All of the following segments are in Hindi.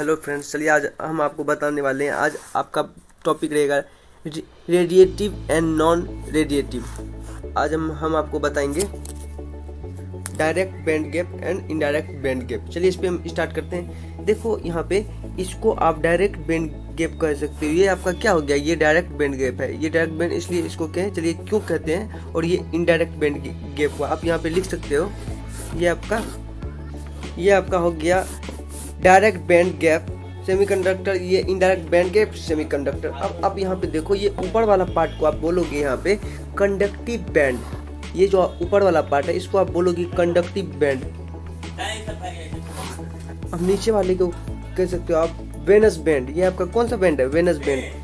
हेलो फ्रेंड्स, चलिए आज हम आपको बताने वाले हैं। आज आपका टॉपिक रहेगा रेडिएटिव एंड नॉन रेडिएटिव। आज हम आपको बताएंगे direct band gap and indirect band gap. चलिए इस पे हम स्टार्ट करते हैं। देखो यहाँ पे इसको आप डायरेक्ट बैंड गैप कह सकते हो। ये आपका क्या हो गया, ये डायरेक्ट बैंड गैप है। ये डायरेक्ट बैंड इसलिए इसको कहें, चलिए क्यों कहते हैं। और ये इनडायरेक्ट बैंड गैप को आप यहाँ पे लिख सकते हो। ये आपका हो गया डायरेक्ट बैंड गैप सेमीकंडक्टर, ये इनडायरेक्ट बैंड गैप सेमीकंडक्टर। अब आप यहाँ पे देखो, ये ऊपर वाला पार्ट को आप बोलोगे यहाँ पे कंडक्टिव बैंड। ये जो ऊपर वाला पार्ट है इसको आप बोलोगे कंडक्टिव बैंड। अब नीचे वाले को कह सकते हो आप वेनस बैंड। ये आपका कौन सा बैंड है, वेनस बैंड।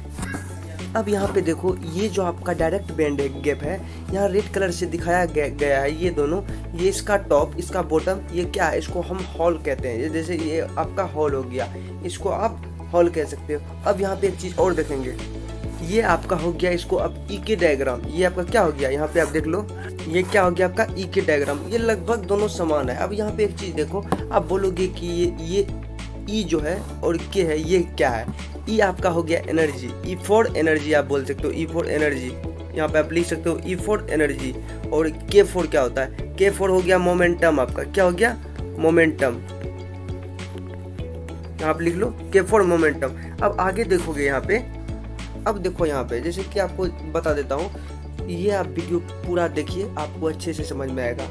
अब यहाँ पे देखो, ये जो आपका डायरेक्ट बैंड गैप है, यहाँ रेड कलर से दिखाया गया है। ये दोनों, ये इसका टॉप, इसका बॉटम, ये क्या है, इसको हम हॉल कहते हैं। जैसे ये आपका हॉल हो गया, इसको आप हॉल कह सकते हो। अब यहाँ पे एक चीज़ और देखेंगे, ये आपका हो गया, इसको अब ई के डायग्राम। ये आपका क्या हो गया, यहाँ पे आप देख लो, ये क्या हो गया आपका ई के डायग्राम। ये लगभग दोनों समान है। अब यहाँ पे एक चीज़ देखो, आप बोलोगे कि ये ई जो है और के है, ये क्या है। ई आपका हो गया एनर्जी, ई फॉर एनर्जी आप बोल सकते हो, ई फॉर एनर्जी। यहाँ पे आप लिख सकते हो ई फॉर एनर्जी। और के फॉर क्या होता है, के फॉर हो गया मोमेंटम। आपका क्या हो गया, मोमेंटम। यहाँ आप लिख लो के फॉर मोमेंटम। अब आगे देखोगे यहाँ पे, अब देखो यहाँ पे, जैसे कि आपको बता देता हूँ, ये आप वीडियो पूरा देखिए, आपको अच्छे से समझ में आएगा।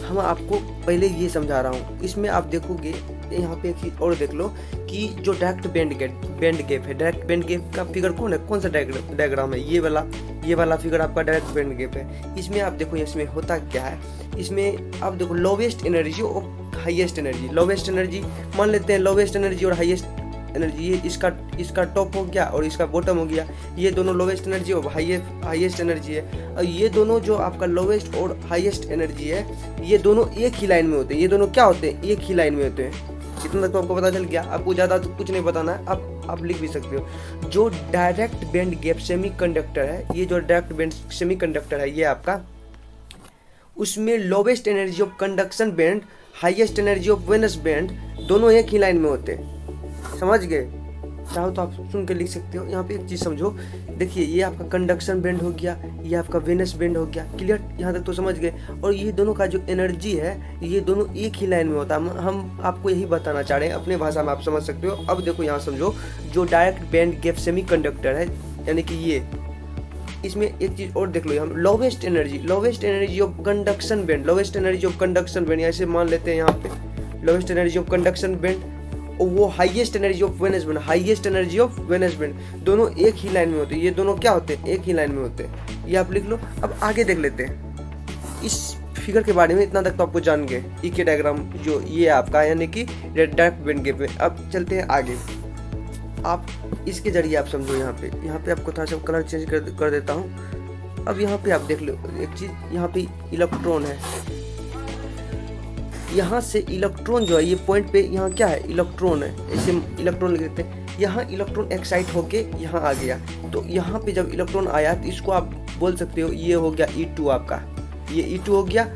हम आपको पहले ये समझा रहा हूँ। इसमें आप देखोगे यहाँ पे एक चीज और देख लो कि जो डायरेक्ट बैंड गैप है, डायरेक्ट बैंड गैप का फिगर कौन सा डायग्राम है, ये वाला फिगर आपका डायरेक्ट बैंड गैप है। इसमें आप देखो, इसमें होता क्या है, इसमें आप देखो लोवेस्ट एनर्जी और हाईएस्ट एनर्जी। लोवेस्ट एनर्जी मान लेते हैं, लोवेस्ट एनर्जी और हाईएस्ट एनर्जी, ये इसका टॉप हो गया और इसका बॉटम हो गया। ये दोनों लोवेस्ट एनर्जी और हाईएस्ट एनर्जी है। और ये दोनों जो आपका लोवेस्ट और हाईएस्ट एनर्जी है, ये दोनों एक ही लाइन में होते हैं। ये दोनों क्या होते हैं, एक ही लाइन में होते हैं। इतना तक तो आपको पता चल गया। आपको ज़्यादा तो कुछ नहीं बताना है, आप लिख भी सकते हो। जो डायरेक्ट बैंड गैप सेमीकंडक्टर है, ये जो डायरेक्ट बैंड सेमीकंडक्टर है, ये आपका, उसमें lowest energy of conduction band, highest energy of valence band दोनों एक ही लाइन में होते हैं। समझ गए। चाहो तो आप सुन के लिख सकते हो। यहाँ पे एक चीज़ समझो, देखिए ये आपका कंडक्शन बैंड हो गया, ये आपका वेनस बैंड हो गया। क्लियर, यहाँ तक तो समझ गए। और ये दोनों का जो एनर्जी है, ये दोनों एक ही लाइन में होता है। हम आपको यही बताना चाह रहे हैं, अपने भाषा में आप समझ सकते हो। अब देखो यहाँ समझो, जो डायरेक्ट बैंड गैप सेमीकंडक्टर है, यानी कि ये, इसमें एक चीज़ और देख लो, यहाँ lowest energy of conduction band, lowest energy of conduction band ऐसे मान लेते हैं यहाँ पे, lowest energy of conduction band. और वो highest energy of valence band, highest energy of valence band, दोनों एक ही लाइन में होते हैं। ये दोनों क्या होते हैं, एक ही लाइन में होते हैं। ये आप लिख लो। अब आगे देख लेते हैं इस फिगर के बारे में। इतना तक तो आपको जान गए, ई के डायग्राम जो ये आपका, यानी कि डायरेक्ट बैंड गैप में। अब चलते हैं आगे। आप इसके जरिए आप समझो। यहाँ पे आपको थोड़ा सा कलर चेंज कर देता हूँ। अब यहाँ पे आप देख लो एक चीज़, यहाँ पे इलेक्ट्रॉन है। यहाँ से इलेक्ट्रॉन जो है, ये पॉइंट पे यहाँ क्या है, इलेक्ट्रॉन है। ऐसे इलेक्ट्रॉन लिख देते हैं। यहाँ इलेक्ट्रॉन एक्साइट होके यहाँ आ गया। तो यहाँ पे जब इलेक्ट्रॉन आया, तो इसको आप बोल सकते हो, ये हो गया E2 आपका, ये E2 हो गया।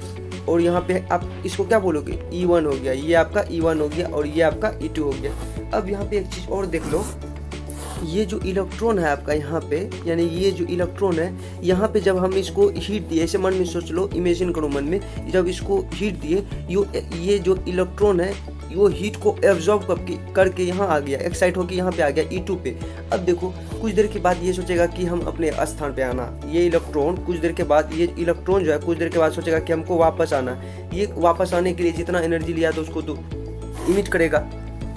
और यहाँ पे आप इसको क्या बोलोगे, E1 हो गया। ये आपका E1 हो गया और ये आपका E2 हो गया। अब यहाँ पे एक चीज़ और देख लो, ये जो इलेक्ट्रॉन है आपका यहाँ पे, यानी ये जो इलेक्ट्रॉन है, यहाँ पे जब हम इसको हीट दिए, ऐसे मन में सोच लो, इमेजिन करो मन में, जब इसको हीट दिए, ये जो इलेक्ट्रॉन है, वो हीट को एब्जॉर्ब करके यहाँ आ गया, एक्साइट होकर यहाँ पे आ गया E2 पे। अब देखो, कुछ देर के बाद ये सोचेगा कि हम अपने स्थान पे आना। ये इलेक्ट्रॉन कुछ देर के बाद, ये इलेक्ट्रॉन जो है कुछ देर के बाद सोचेगा कि हमको वापस आना। ये वापस आने के लिए जितना एनर्जी लिया तो उसको तो इमिट करेगा,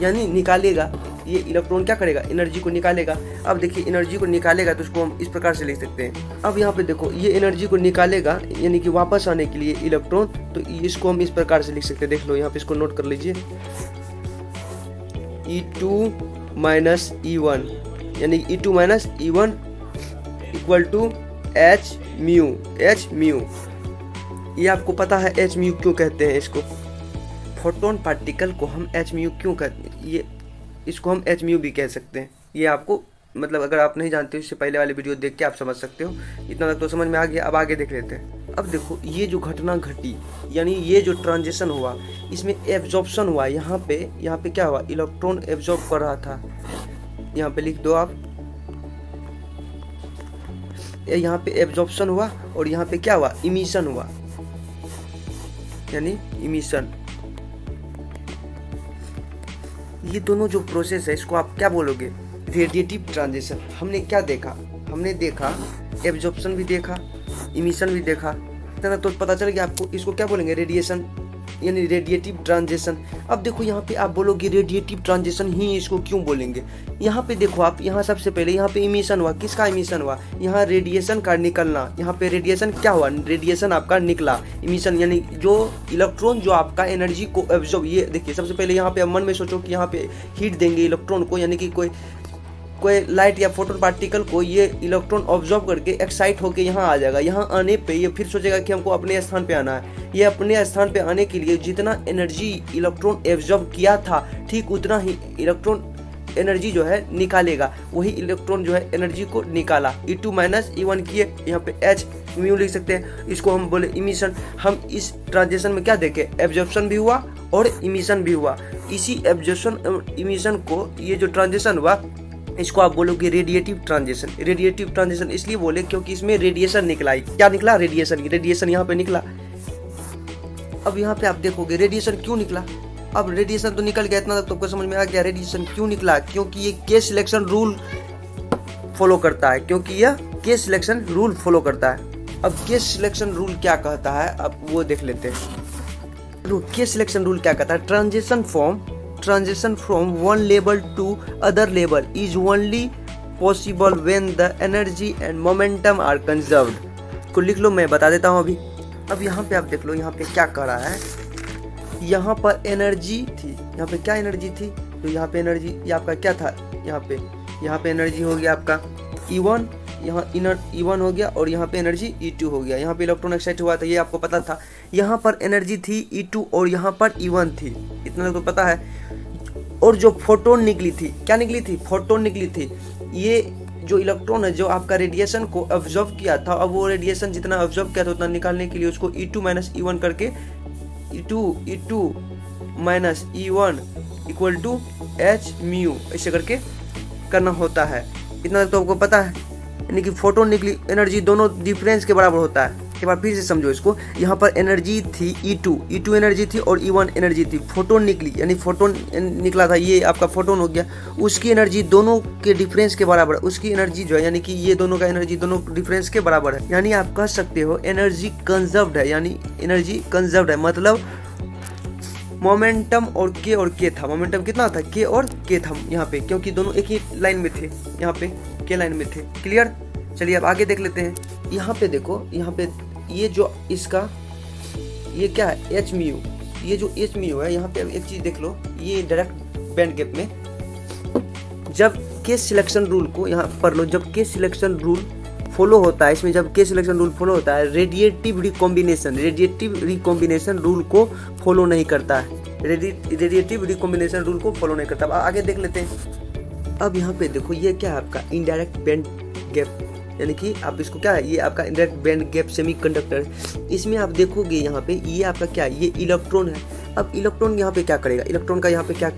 यानी निकालेगा। ये इलेक्ट्रॉन क्या करेगा, एनर्जी को निकालेगा। अब देखिए, एनर्जी को निकालेगा तो उसको हम इस प्रकार से लिख सकते हैं। अब यहाँ पे देखो, ये एनर्जी को निकालेगा, यानी कि वापस आने के लिए इलेक्ट्रॉन, तो इसको हम इस प्रकार से लिख सकते हैं। देख लो यहाँ पे, इसको नोट कर लीजिए, E2 माइनस E1, यानी E2 minus E1 equal to H mu. ये आपको पता है H म्यू क्यों कहते हैं इसको, फोटोन पार्टिकल को हम H म्यू क्यों कहते हैं, ये इसको हम H म्यू भी कह सकते हैं। ये आपको मतलब अगर आप नहीं जानते हो इससे पहले वाले वीडियो देख के आप समझ सकते हो। इतना तक तो समझ में आ गया। अब आगे देख लेते हैं। अब देखो ये जो घटना घटी यानी ये जो ट्रांजिशन हुआ इसमें एब्जॉर्प्शन हुआ। यहाँ पे क्या हुआ, इलेक्ट्रॉन एब्जॉर्ब कर रहा था। यहाँ पे लिख दो आप, यहाँ पे एब्जॉर्प्शन हुआ और यहाँ पे क्या हुआ, इमिशन हुआ, यानी इमिशन। ये दोनों जो प्रोसेस है इसको आप क्या बोलोगे, रेडिएटिव ट्रांजिशन। हमने क्या देखा, हमने देखा एब्जॉर्प्शन भी देखा, इमिशन भी देखा, इतना तो पता चल गया आपको। इसको क्या बोलेंगे, रेडिएशन यानी रेडिएटिव ट्रांजिशन। अब देखो यहाँ पे आप बोलोगे रेडिएटिव ट्रांजिशन ही इसको क्यों बोलेंगे। यहाँ पे देखो आप, यहाँ सबसे पहले यहाँ पे इमिशन हुआ। किसका इमिशन हुआ, यहाँ रेडिएशन का निकलना। यहाँ पे रेडिएशन क्या हुआ, रेडिएशन आपका निकला। इमिशन यानी जो इलेक्ट्रॉन जो आपका एनर्जी को एब्जॉर्ब, ये देखिए सबसे पहले यहाँ पे मन में सोचो कि यहाँ पे हीट देंगे इलेक्ट्रॉन को, यानी कि कोई लाइट या फोटोन पार्टिकल को ये इलेक्ट्रॉन ऑब्जॉर्व करके एक्साइट होकर यहाँ आ जाएगा। यहाँ आने पे ये फिर सोचेगा कि हमको अपने स्थान पे आना है। ये अपने स्थान पे आने के लिए जितना एनर्जी इलेक्ट्रॉन एब्जॉर्व किया था ठीक उतना ही इलेक्ट्रॉन एनर्जी जो है निकालेगा। वही इलेक्ट्रॉन जो है एनर्जी को निकाला, E2 माइनस E1 किए। यहाँ पे H म्यू लिख सकते हैं, इसको हम बोले इमिशन। हम इस ट्रांजिशन में क्या देखे, एब्जॉर्प्शन भी हुआ और इमिशन भी हुआ। इसी एब्जॉर्प्शन इमिशन को ये जो ट्रांजिशन हुआ इसको आप बोलोगे रेडिएटिव ट्रांजिशन। रेडिएटिव ट्रांजिशन इसलिए बोले क्योंकि इसमें रेडिएशन निकला। क्या निकला, रेडिएशन यहाँ पे निकला। अब यहाँ पे आप देखोगे रेडिएशन क्यों निकला। अब रेडिएशन तो निकल गया, इतना तक तो आपको समझ में आ गया रेडिएशन क्यों निकला। क्योंकि ये केस सिलेक्शन रूल फॉलो करता है, क्योंकि यह केस सिलेक्शन रूल फॉलो करता है। अब केस सिलेक्शन रूल क्या कहता है, अब वो देख लेते हैं। केस सिलेक्शन रूल क्या कहता है, transition from one level to other level is only possible when the energy and momentum are conserved। को लिख लो, मैं बता देता हूँ अभी। अब यहाँ पे आप देख लो, यहाँ पे क्या कर रहा है, यहाँ पर एनर्जी थी। यहाँ पे क्या एनर्जी थी, तो यहाँ पे एनर्जी ये आपका क्या था, यहाँ पे एनर्जी हो गया आपका E1, यहाँ इनर E1 हो गया और यहाँ पे एनर्जी E2 हो गया। यहाँ पे इलेक्ट्रॉन एक्साइट हुआ था, ये आपको पता था। यहाँ पर एनर्जी थी E2 और यहाँ पर E1 थी, इतना तो पता है। और जो फोटोन निकली थी, क्या निकली थी, फोटोन निकली थी। ये जो इलेक्ट्रॉन है जो आपका रेडिएशन को ऑब्जॉर्व किया था, अब वो रेडिएशन जितना ऑब्जॉर्व किया था उतना निकालने के लिए उसको E2 माइनस E1 करके E2 minus E1 equal to H mu ऐसे करके करना होता है। इतना तो आपको पता है। यानी कि फोटोन निकली, एनर्जी दोनों डिफरेंस के बराबर होता है। एक बार फिर से समझो इसको। यहाँ पर एनर्जी थी E2 एनर्जी थी और E1 एनर्जी थी। फोटोन निकली यानी फोटोन निकला था, ये आपका फोटोन हो गया। उसकी एनर्जी दोनों के डिफरेंस के बराबर है। उसकी एनर्जी जो है यानी कि ये दोनों का एनर्जी दोनों डिफरेंस के बराबर है। यानी आप कह सकते हो एनर्जी कंजर्व्ड है, यानी एनर्जी कंजर्व्ड है मतलब मोमेंटम और के था। मोमेंटम कितना था, के और के था यहाँ पे, क्योंकि दोनों एक ही लाइन में थे, यहाँ पे के लाइन में थे। क्लियर। चलिए अब आगे देख लेते हैं। यहाँ पे देखो, यहाँ पे ये जो इसका ये क्या है, H म्यू। ये जो H म्यू है, यहाँ पे एक चीज देख लो, ये डायरेक्ट बैंड गैप में जब केस सिलेक्शन रूल को यहाँ पर लो, जब केस सिलेक्शन रूल फॉलो होता है, इसमें जब केस सिलेक्शन रूल फॉलो होता है, रेडिएटिव रिकॉम्बिनेशन रूल को फॉलो नहीं करता है। रेडिएटिव रिकॉम्बिनेशन रूल को फॉलो नहीं करता। अब आगे देख लेते हैं। अब यहाँ पे देखो, ये क्या है आपका इनडायरेक्ट बैंड गैप, यानी कि आप इसको क्या है, ये आपका इनडायरेक्ट बैंड गैप सेमीकंडक्टर। इसमें आप देखोगे यहाँ पे ये आपका क्या है, ये इलेक्ट्रॉन है। अब इलेक्ट्रॉन यहाँ पे क्या करेगा, इलेक्ट्रॉन का यहाँ पे क्या,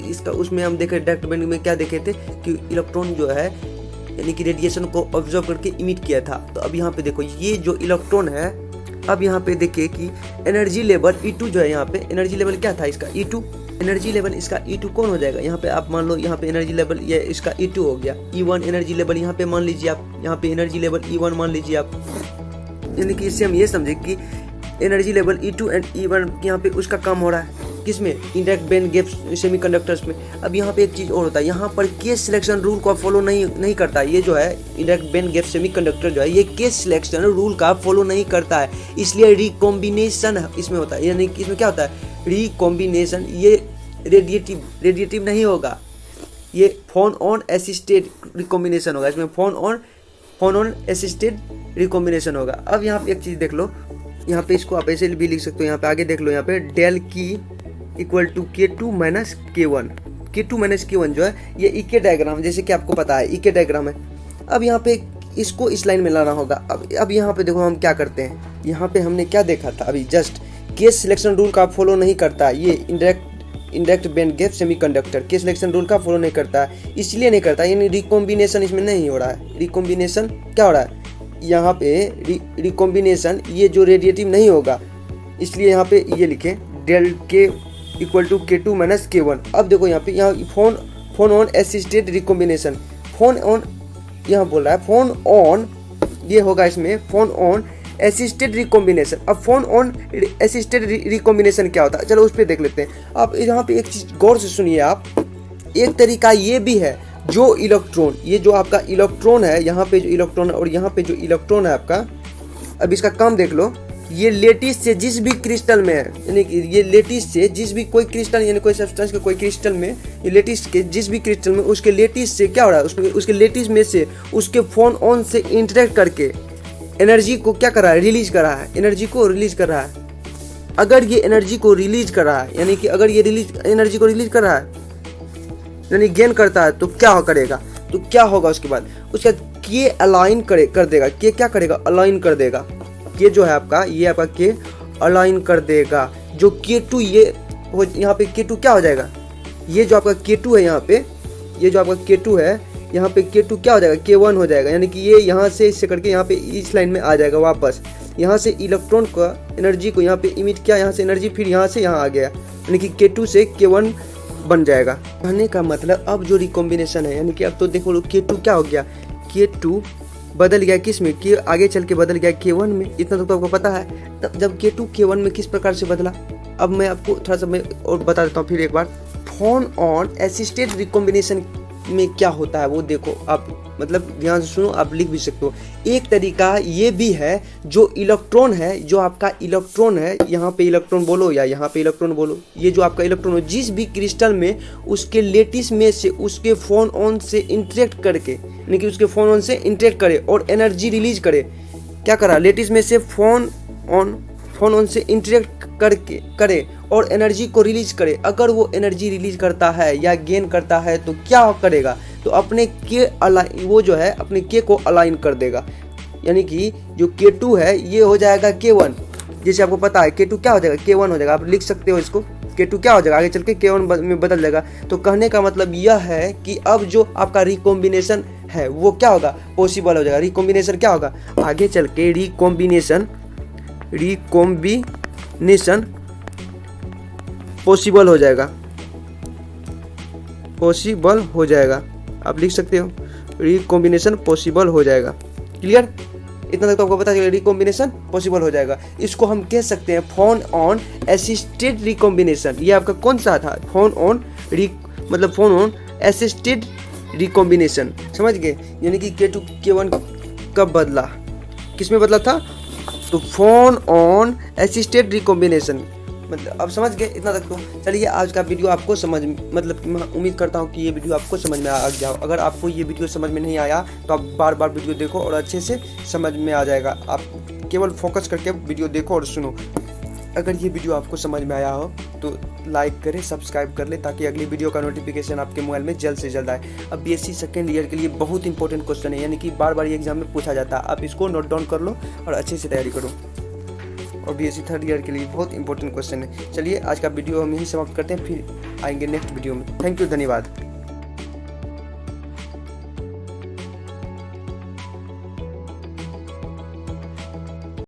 इसका उसमें हम देखे डायरेक्ट बैंड में क्या देखे थे कि इलेक्ट्रॉन जो है यानी कि रेडिएशन को ऑब्जर्व करके इमिट किया था। तो अब यहाँ पे देखो, ये जो इलेक्ट्रॉन है, अब यहाँ पे देखिए कि एनर्जी लेवल E2 जो है, यहाँ पे एनर्जी लेवल क्या था इसका, E2। एनर्जी लेवल इसका E2 कौन हो जाएगा, यहाँ पे आप मान लो, यहाँ पे एनर्जी लेवल ये इसका E2 हो गया। E1 एनर्जी लेवल यहाँ पे मान लीजिए आप, यहाँ पे एनर्जी लेवल E1 मान लीजिए आप। यानी कि इससे हम ये समझे कि energy level E2 and E1 यहाँ पे उसका काम हो रहा है, किसमें, इंडायरेक्ट बैंड गैप सेमीकंडक्टर्स में। अब यहाँ पे एक चीज़ और होता है, यहाँ पर केस सिलेक्शन रूल को फॉलो नहीं करता। ये जो है इंडायरेक्ट बैंड गैप सेमीकंडक्टर जो है, ये केस सिलेक्शन रूल का फॉलो नहीं करता है, इसलिए रिकॉम्बिनेशन इसमें होता है। यानी कि इसमें क्या होता है, रिकॉम्बिनेशन। ये रेडिएटिव नहीं होगा, ये फोन ऑन असिस्टेड रिकॉम्बिनेशन होगा। इसमें फोन ऑन असिस्टेड रिकॉम्बिनेशन होगा। अब यहाँ पे एक चीज़ देख लो, यहाँ पे इसको आप ऐसे भी लिख सकते हो। यहाँ पे आगे देख लो, यहाँ पे डेल की equal to K2 minus K1। K2 minus K1 जो है ये इके डायग्राम, जैसे कि आपको पता है इके डायग्राम है। अब यहाँ पे इसको इस लाइन में लाना होगा। अब यहाँ पे देखो हम क्या करते हैं, यहाँ पे हमने क्या देखा था अभी जस्ट, केस सिलेक्शन रूल का फॉलो नहीं करता ये indirect band gap semiconductor case selection rule का फॉलो नहीं करता है, इसलिए नहीं करता, यानी रिकॉम्बिनेशन इसमें नहीं हो रहा है। रिकॉम्बिनेशन क्या हो रहा है यहाँ पे, रिकॉम्बिनेशन ये जो रेडिएटिव नहीं होगा, इसलिए यहाँ पे ये लिखे डेल के equal to K2 minus K1। अब देखो यहाँ पे phone on assisted recombination, phone on यहाँ बोल रहा है फोन ऑन, ये होगा इसमें फोन ऑन असिस्टेड रिकॉम्बिनेशन। अब फोन ऑन असिस्टेड रिकॉम्बिनेशन क्या होता है, चलो उस पर देख लेते हैं। आप यहाँ पे एक चीज गौर से सुनिए आप, एक तरीका ये भी है जो इलेक्ट्रॉन, ये जो आपका इलेक्ट्रॉन है, यहाँ पे जो इलेक्ट्रॉन है और यहाँ पे जो इलेक्ट्रॉन है आपका, अब इसका काम देख लो, ये लेटिस से जिस भी क्रिस्टल में है, यानी कि ये लेटिस से जिस भी कोई क्रिस्टल यानी कोई सब्सटेंस के कोई क्रिस्टल में, ये लेटिस के जिस भी क्रिस्टल में उसके लेटिस से क्या हो रहा है, उसके लेटिस में से उसके फोन ऑन से इंटरेक्ट करके एनर्जी को क्या कर रहा है, रिलीज कर रहा है, एनर्जी को रिलीज कर रहा है। अगर ये एनर्जी को रिलीज कर रहा है, यानी कि अगर ये एनर्जी को रिलीज कर रहा है यानी गेन करता है, तो क्या करेगा, तो क्या होगा उसके बाद के अलाइन कर देगा। के क्या करेगा, अलाइन कर देगा। के जो है आपका, ये आपका के अलाइन कर देगा। जो K2 ये यहाँ पे K2 क्या हो जाएगा, ये जो आपका K2 है यहाँ पे, ये जो आपका K2 है यहाँ पे K2 क्या हो जाएगा, K1 हो जाएगा। यानी कि ये यहाँ से इससे करके यहाँ पे इस लाइन में आ जाएगा वापस। यहाँ से इलेक्ट्रॉन का एनर्जी को यहाँ पे इमिट किया, यहाँ से एनर्जी फिर यहाँ से यहाँ आ गया, यानी कि K2 से K1 बन जाएगा। कहने का मतलब अब जो रिकॉम्बिनेशन है, यानी कि अब तो देखो K2 क्या हो गया, K2 बदल गया किस में, कि आगे चल के बदल गया K1 में। इतना तो आपको पता है। तब जब K2 K1 में किस प्रकार से बदला, अब मैं आपको थोड़ा सा मैं और बता देता हूँ फिर एक बार। फोन ऑन असिस्टेड रिकॉम्बिनेशन में क्या होता है वो देखो आप, मतलब ध्यान से सुनो, आप लिख भी सकते हो। एक तरीका ये भी है, जो इलेक्ट्रॉन है, जो आपका इलेक्ट्रॉन है, यहाँ पे इलेक्ट्रॉन बोलो या यहाँ पे इलेक्ट्रॉन बोलो, ये जो आपका इलेक्ट्रॉन हो जिस भी क्रिस्टल में उसके लेटिस में से उसके फोन ऑन से इंटरेक्ट करके, यानी कि उसके फोन ऑन से इंटरेक्ट करे और एनर्जी रिलीज करे। क्या करा, लेटिस में से फोन ऑन से इंटरेक्ट करके करे और एनर्जी को रिलीज करे। अगर वो एनर्जी रिलीज करता है या गेन करता है तो क्या करेगा, तो अपने के अलाइन, वो जो है अपने के को अलाइन कर देगा। यानी कि जो K2 है ये हो जाएगा K1, जैसे आपको पता है K2 क्या हो जाएगा, K1 हो जाएगा। आप लिख सकते हो इसको, K2 क्या हो जाएगा, आगे चल के K1 में बदल जाएगा। तो कहने का मतलब यह है कि अब जो आपका रिकॉम्बिनेशन है वो क्या होगा, पॉसिबल हो जाएगा। रिकॉम्बिनेशन क्या होगा, आगे चल के रिकॉम्बिनेशन पॉसिबल हो जाएगा, पॉसिबल हो जाएगा। आप लिख सकते हो रिकॉम्बिनेशन पॉसिबल हो जाएगा। क्लियर, इतना तक तो आपको पता चलेगा, रिकॉम्बिनेशन पॉसिबल हो जाएगा। इसको हम कह सकते हैं फोन ऑन असिस्टेड रिकॉम्बिनेशन। ये आपका कौन सा था, फोन ऑन मतलब फोन ऑन असिस्टेड रिकॉम्बिनेशन, समझ गए। यानी कि K2 K1 कब बदला, किस में बदला था, तो फोन ऑन असिस्टेड रिकॉम्बिनेशन। मतलब अब समझ गए इतना तक तो। चलिए आज का वीडियो आपको समझ, मतलब मैं उम्मीद करता हूँ कि ये वीडियो आपको समझ में आ गया। अगर आपको ये वीडियो समझ में नहीं आया तो आप बार बार वीडियो देखो और अच्छे से समझ में आ जाएगा। आप केवल फोकस करके वीडियो देखो और सुनो। अगर ये वीडियो आपको समझ में आया हो तो लाइक करें, सब्सक्राइब कर ले, ताकि अगली वीडियो का नोटिफिकेशन आपके मोबाइल में जल्द से जल्द आए। अब BSc सेकेंड ईयर के लिए बहुत इंपॉर्टेंट क्वेश्चन है, यानी कि बार बार ये एग्जाम में पूछा जाता है। आप इसको नोट डाउन कर लो और अच्छे से तैयारी करो। और BSc थर्ड ईयर के लिए बहुत इंपॉर्टेंट क्वेश्चन है। चलिए आज का वीडियो हम यहीं समाप्त करते हैं, फिर आएंगे नेक्स्ट वीडियो में। थैंक यू, धन्यवाद।